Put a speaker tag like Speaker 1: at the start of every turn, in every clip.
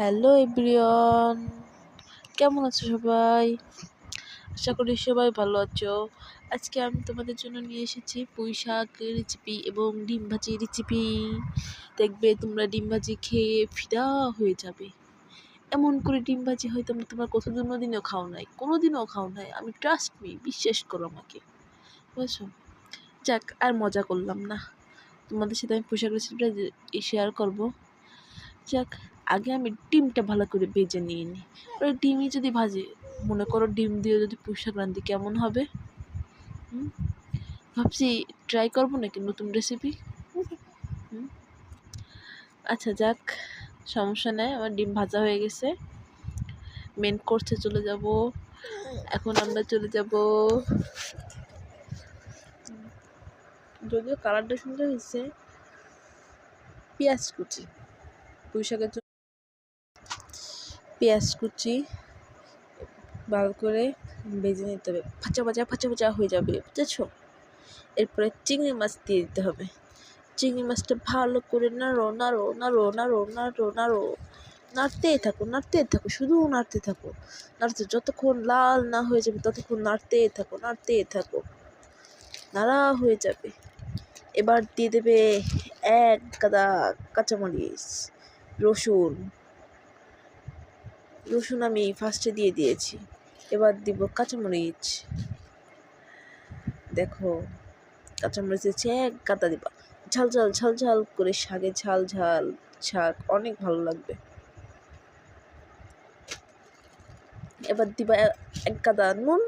Speaker 1: Hello everyone, কেমন আছো সবাই? আশা করি সবাই ভালো আছো। আজকে আমি তোমাদের জন্য নিয়ে এসেছি পুঁই শাক রেসিপি এবং ডিম ভাজি রেসিপি। দেখবে তোমরা ডিম ভাজি খেয়ে ফিদা হয়ে যাবে। এমন করে ডিম ভাজি হয়তো তোমরা কোনোদিনও খাও নাই। আমি ট্রাস্ট মি, বিশ্বাস করো আমাকে, বুঝছো? যাক, আর মজা করলাম না, তোমাদের সাথে আমি পুঁই শাক রেসিপিটা শেয়ার করবো। যাক, আগে আমি ডিমটা ভালো করে ভেজে নিয়ে নিই। ওই ডিমই যদি ভাজে, মনে করো ডিম দিয়ে যদি পুঁই শাক রাঁধি কেমন হবে। ভাবছি ট্রাই করবো নাকি নতুন রেসিপি। আচ্ছা যাক, সমস্যা নেই, আমার ডিম ভাজা হয়ে গেছে। মেন কোর্সে চলে যাব। এখন আমরা চলে যাব, যদিও কালারটা সুন্দর হয়েছে। পেঁয়াজ কুচি, পুঁই শাকের জন্য পেঁয়াজ কুচি ভালো করে ভেজে নিতে হবে, ফাঁচা ফাঁচা হয়ে যাবে, বুঝেছো? এরপরে চিংড়ি মাছ দিয়ে দিতে হবে। চিংড়ি মাছটা ভালো করে নাড়তেই থাকো, শুধু নাড়তে যতক্ষণ লাল না হয়ে যাবে ততক্ষণ নাড়তেই থাকো। নাড়া হয়ে যাবে। এবার দিয়ে দেবে এক গাদা কাঁচামরিচ, রসুন আমি ফার্স্টে দিয়ে দিয়েছি। এবার দিব কাঁচামরিচ। দেখো, কাঁচামরিচের এক গাদা দিবা, ঝাল করে শাকে, শাক অনেক ভালো লাগবে। এবার দিবা এক গাদা নুন।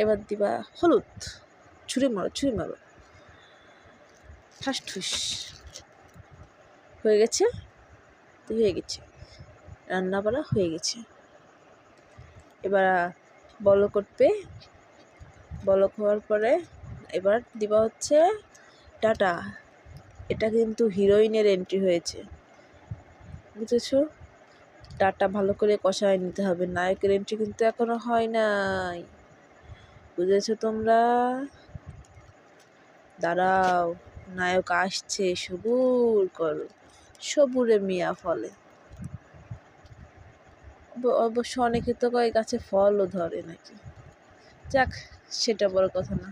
Speaker 1: এবার দিবা হলুদ, ছুঁড়ে মারো ঠাস হয়ে গেছে। রান্না করা হয়ে গেছে। এবার বলক হওয়ার পরে এবার দিবা হচ্ছে ডাটা। এটা কিন্তু হিরোইনের এন্ট্রি হয়েছে, বুঝেছো? ডাটা ভালো করে কষায় নিতে হবে, নায়কের এন্ট্রি কিন্তু এখনো হয় নাই, বুঝেছো তোমরা? দাঁড়াও, নায়ক আসছে, সবুর করো, সবুরে মিয়া ফলে। অবশ্য অনেকে তো কয় গাছে ফলও ধরে নাকি, যাক সেটা বড় কথা না।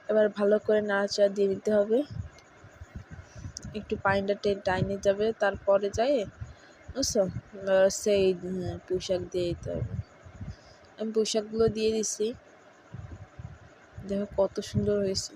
Speaker 1: এবার ভালো করে নাড়াচাড়া দিয়ে দিতে হবে, একটু পানিটা টাইনে যাবে, তারপরে যায় বুঝছো সেই পুঁই শাক দিয়ে দিতে হবে। আমি পুঁই শাকগুলো দিয়ে দিছি, দেখো কত সুন্দর হয়েছে।